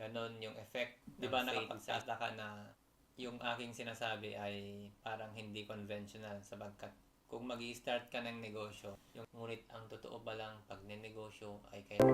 ganon yung effect. Di ba nakapagtataka na yung aking sinasabi ay parang hindi conventional sapagkat kung mag-i-start ka ng negosyo, ngunit ang totoo ba lang pag negosyo ay kaya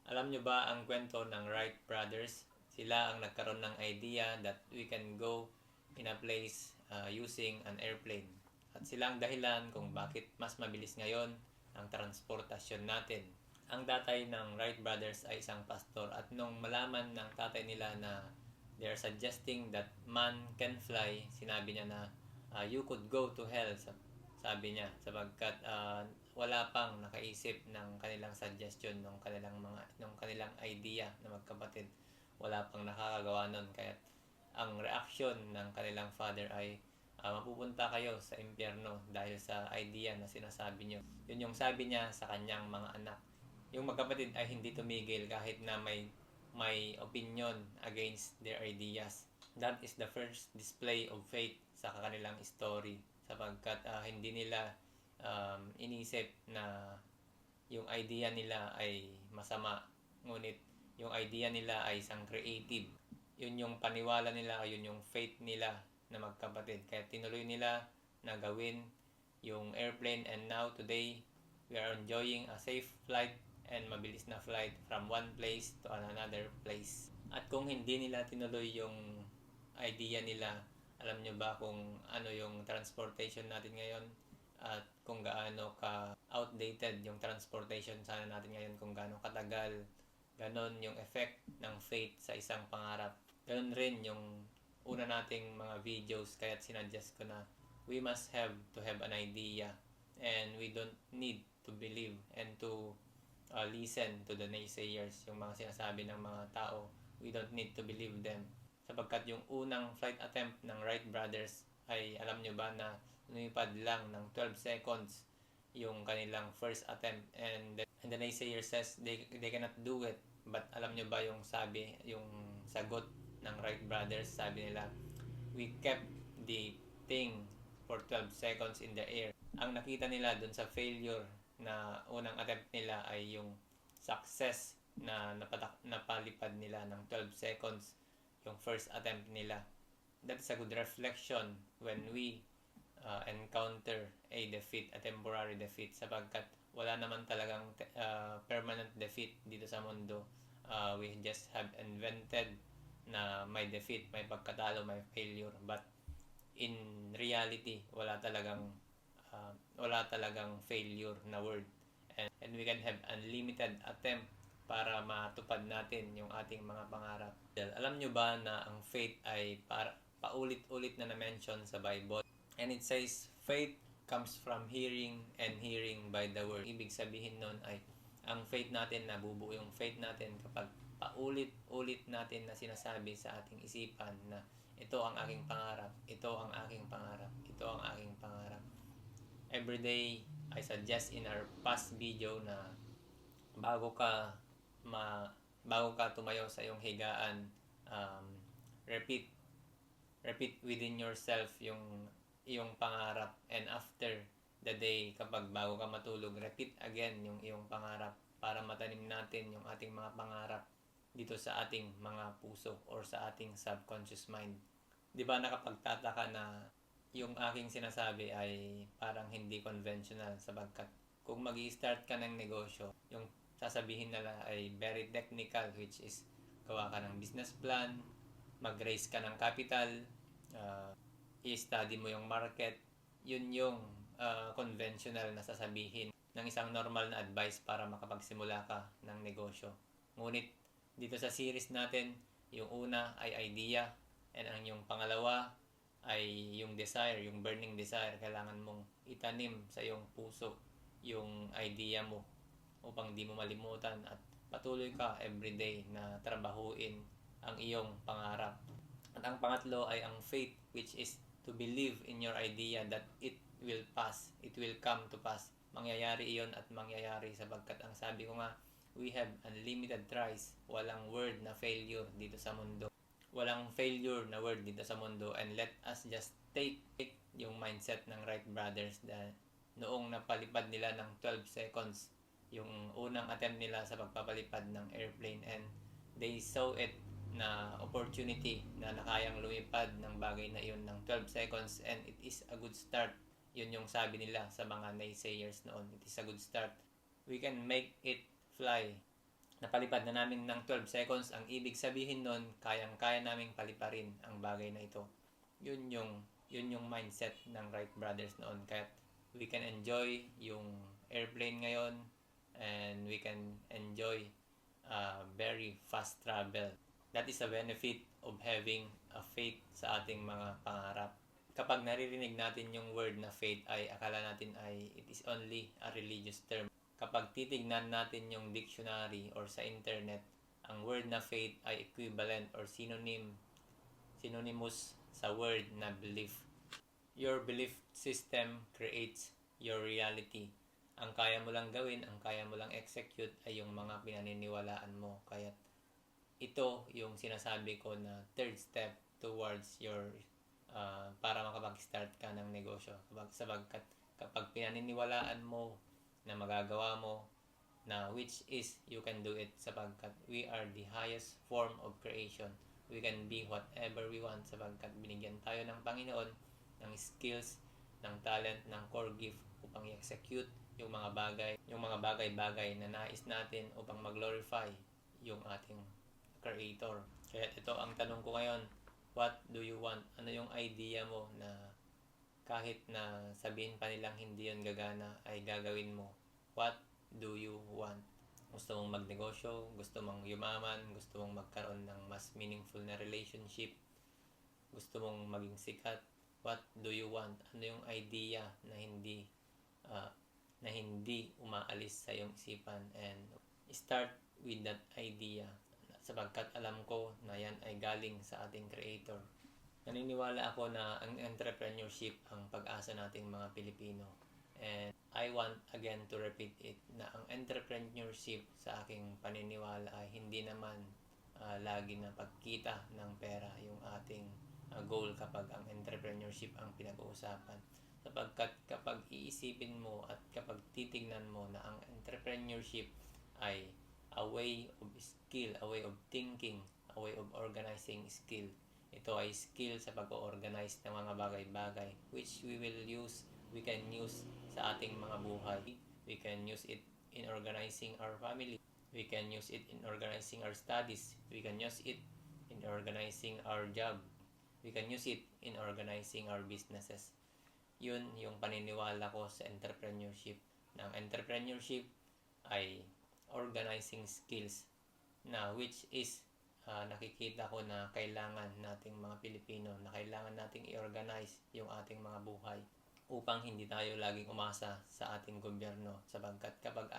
alam nyo ba ang kwento ng Wright brothers? Sila ang nagkaroon ng idea that we can go in a place using an airplane. At sila ang dahilan kung bakit mas mabilis ngayon ang transportasyon natin. Ang tatay ng Wright brothers ay isang pastor at nung malaman ng tatay nila na they are suggesting that man can fly, sinabi niya na you could go to hell, sabi niya, sapagkat wala pang nakaisip ng kanilang suggestion, ng kanilang idea na magkapatid. Wala pang nakakagawa nun. Kaya ang reaction ng kanilang father ay mapupunta kayo sa impyerno dahil sa idea na sinasabi nyo. Yun yung sabi niya sa kanyang mga anak. Yung magkapatid ay hindi tumigil kahit na may opinion against their ideas. That is the first display of faith sa kanilang story sapagkat hindi nila inisip na yung idea nila ay masama, ngunit yung idea nila ay isang creative. Yun yung paniwala nila, yun yung faith nila na magkapatid. Kaya tinuloy nila na gawin yung airplane, and now today we are enjoying a safe flight and mabilis na flight from one place to another place. At kung hindi nila tinuloy yung idea nila, alam nyo ba kung ano yung transportation natin ngayon at kung gaano ka outdated yung transportation sana natin ngayon, kung gaano katagal. Ganon yung effect ng faith sa isang pangarap. Ganon rin yung una nating mga videos, kaya't sinuggest ko na we must have to have an idea and we don't need to believe and to listen to the naysayers, yung mga sinasabi ng mga tao. We don't need to believe them sapagkat yung unang flight attempt ng Wright brothers ay alam nyo ba na lumipad lang ng 12 seconds yung kanilang first attempt, and the naysayer says they cannot do it. But alam nyo ba yung yung sagot ng Wright brothers? Sabi nila, we kept the thing for 12 seconds in the air. Ang nakita nila dun sa failure na unang attempt nila ay yung success na napalipad nila ng 12 seconds yung first attempt nila. That's a good reflection when we encounter a defeat, a temporary defeat, sapagkat wala naman talagang permanent defeat dito sa mundo. We just have invented na may defeat, may pagkatalo, may failure, but in reality wala talagang failure na word, and we can have unlimited attempt para matupad natin yung ating mga pangarap. Alam nyo ba na ang faith ay paulit-ulit na na-mention sa Bible? And it says, faith comes from hearing and hearing by the word. Ibig sabihin nun ay ang faith natin, nabubuo yung faith natin kapag paulit-ulit natin na sinasabi sa ating isipan na ito ang aking pangarap, ito ang aking pangarap, ito ang aking pangarap. Every day, I suggest in our past video na bago ka tumayo sa iyong higaan, repeat within yourself yung iyong pangarap, and after the day, kapag bago ka matulog, repeat again yung iyong pangarap para matanim natin yung ating mga pangarap dito sa ating mga puso or sa ating subconscious mind. Di ba nakapagtataka na yung aking sinasabi ay parang hindi conventional sapagkat kung mag-i-start ka ng negosyo, yung sasabihin nila ay very technical, which is gawa ka ng business plan, mag-raise ka ng capital, i-study mo yung market. Yun yung conventional na sasabihin ng isang normal na advice para makapagsimula ka ng negosyo. Ngunit dito sa series natin, yung una ay idea, and ang yung pangalawa ay yung desire, yung burning desire. Kailangan mong itanim sa iyong puso yung idea mo upang di mo malimutan at patuloy ka everyday na trabahuin ang iyong pangarap. At ang pangatlo ay ang faith, which is to believe in your idea that it will pass, it will come to pass. Mangyayari iyon at mangyayari sapagkat ang sabi ko nga, we have unlimited tries. Walang word na failure dito sa mundo. walang failure na word dito sa mundo, and let us just take yung mindset ng Wright brothers na noong napalipad nila ng 12 seconds yung unang attempt nila sa pagpapalipad ng airplane, and they saw it na opportunity na nakayang lumipad ng bagay na yun ng 12 seconds, and it is a good start. Yun yung sabi nila sa mga naysayers noon, it is a good start. We can make it fly. Napalipad na namin ng 12 seconds, ang ibig sabihin nun, kayang-kaya naming paliparin ang bagay na ito. Yun yung mindset ng Wright brothers noon. Kaya we can enjoy yung airplane ngayon, and we can enjoy very fast travel. That is a benefit of having a faith sa ating mga pangarap. Kapag naririnig natin yung word na faith, ay akala natin ay it is only a religious term. Kapag titignan natin yung dictionary or sa internet, ang word na faith ay equivalent or synonymous sa word na belief. Your belief system creates your reality. Ang kaya mo lang gawin, ang kaya mo lang execute ay yung mga pinaniniwalaan mo. Kaya ito yung sinasabi ko na third step towards your para makapag-start ka ng negosyo. Sabagkat kapag pinaniniwalaan mo na magagawa mo, na which is you can do it, sapagkat we are the highest form of creation. We can be whatever we want sapagkat binigyan tayo ng Panginoon ng skills, ng talent, ng core gift upang i-execute yung mga bagay-bagay na nais natin upang mag-glorify yung ating Creator. Kaya ito ang tanong ko ngayon, what do you want? Ano yung idea mo na kahit na sabihin pa nilang hindi yun gagana, ay gagawin mo? What do you want? Gusto mong magnegosyo? Gusto mong yumaman? Gusto mong magkaroon ng mas meaningful na relationship? Gusto mong maging sikat? What do you want? Ano yung idea na hindi umaalis sa iyong isipan? And start with that idea, sapagkat alam ko na yan ay galing sa ating Creator. Naniniwala ako na ang entrepreneurship ang pag-asa nating mga Pilipino. And I want again to repeat it na ang entrepreneurship sa aking paniniwala ay hindi naman lagi na pagkita ng pera yung ating goal kapag ang entrepreneurship ang pinag-uusapan. Sapagkat kapag iisipin mo at kapag titignan mo na ang entrepreneurship ay a way of skill, a way of thinking, a way of organizing skill. Ito ay skill sa pag-organize ng mga bagay-bagay which we can use sa ating mga buhay. We can use it in organizing our family. We can use it in organizing our studies. We can use it in organizing our job. We can use it in organizing our businesses. Yun yung paniniwala ko sa entrepreneurship. Na ang entrepreneurship ay organizing skills na which is nakikita ko na kailangan nating mga Pilipino, na kailangan nating i-organize yung ating mga buhay upang hindi tayo laging umasa sa ating gobyerno, sapagkat kapag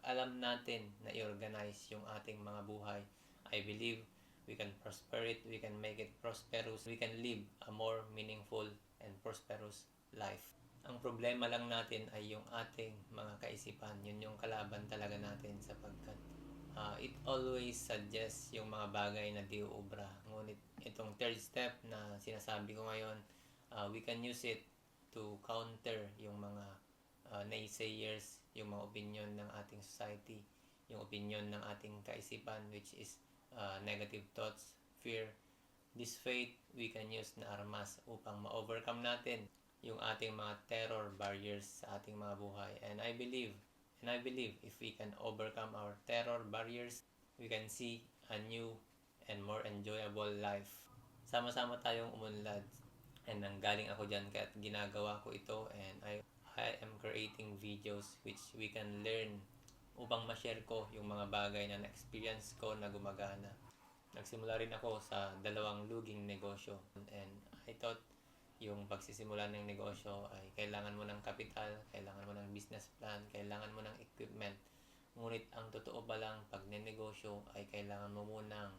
alam natin na i-organize yung ating mga buhay, I believe we can prosper it, we can make it prosperous, we can live a more meaningful and prosperous life. Ang problema lang natin ay yung ating mga kaisipan. Yun yung kalaban talaga natin, sapagkat it always suggests yung mga bagay na di uubra. Ngunit itong third step na sinasabi ko ngayon, we can use it to counter yung mga naysayers, yung mga opinion ng ating society, yung opinion ng ating kaisipan, which is negative thoughts, fear. This faith we can use na armas upang ma-overcome natin yung ating mga terror barriers sa ating mga buhay. And I believe if we can overcome our terror barriers, we can see a new and more enjoyable life. Sama-sama tayong umunlad. And nanggaling ako dyan kaya't ginagawa ko ito, and I am creating videos which we can learn upang ma-share ko yung mga bagay na na-experience ko na gumagana. Nagsimula rin ako sa 2 luging negosyo, and I thought yung pagsisimula ng negosyo ay kailangan mo ng kapital, kailangan mo ng business plan, kailangan mo ng equipment. Ngunit ang totoo ba lang pag nenegosyo ay kailangan mo munang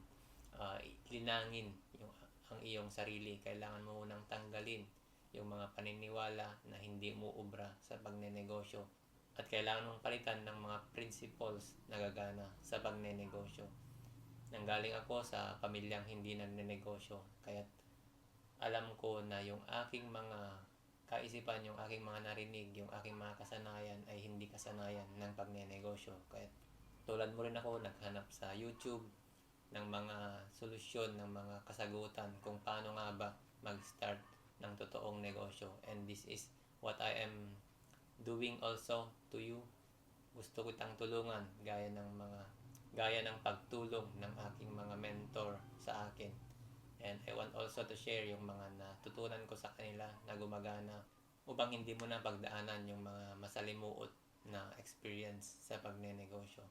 linangin ang iyong sarili. Kailangan mo munang tanggalin yung mga paniniwala na hindi mo ubra sa pagnenegosyo. At kailangan mong palitan ng mga principles na gagana sa pagnenegosyo. nanggaling ako sa pamilyang hindi nagnenegosyo. Kaya alam ko na yung aking mga kaisipan, yung aking mga narinig, yung aking mga kasanayan ay hindi kasanayan ng pagnenegosyo. Kaya tulad mo rin ako, naghanap sa YouTube ng mga solusyon, ng mga kasagutan kung paano nga ba mag-start ng totoong negosyo. And this is what I am doing also to you. Gusto kitang tulungan gaya ng pagtulong ng aking mga mentor sa akin. And I want also to share yung mga natutunan ko sa kanila na gumagana upang hindi mo na pagdaanan yung mga masalimuot na experience sa pagnenegosyo.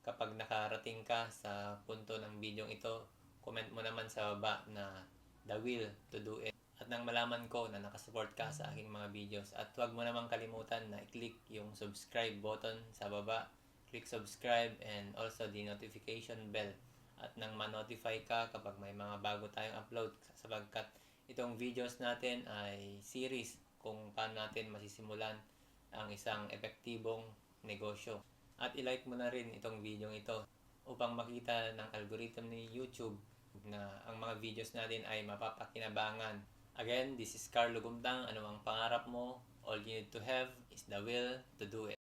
Kapag nakarating ka sa punto ng video ito, comment mo naman sa baba na the will to do it. At nang malaman ko na nakasupport ka sa aking mga videos, at huwag mo namang kalimutan na i-click yung subscribe button sa baba. Click subscribe and also the notification bell. At nang ma-notify ka kapag may mga bago tayong upload, sapagkat itong videos natin ay series kung paano natin masisimulan ang isang epektibong negosyo. At i-like mo na rin itong video ito upang makita ng algorithm ni YouTube na ang mga videos natin ay mapapakinabangan. Again, this is Carlo Gumtang. Ano ang pangarap mo? All you need to have is the will to do it.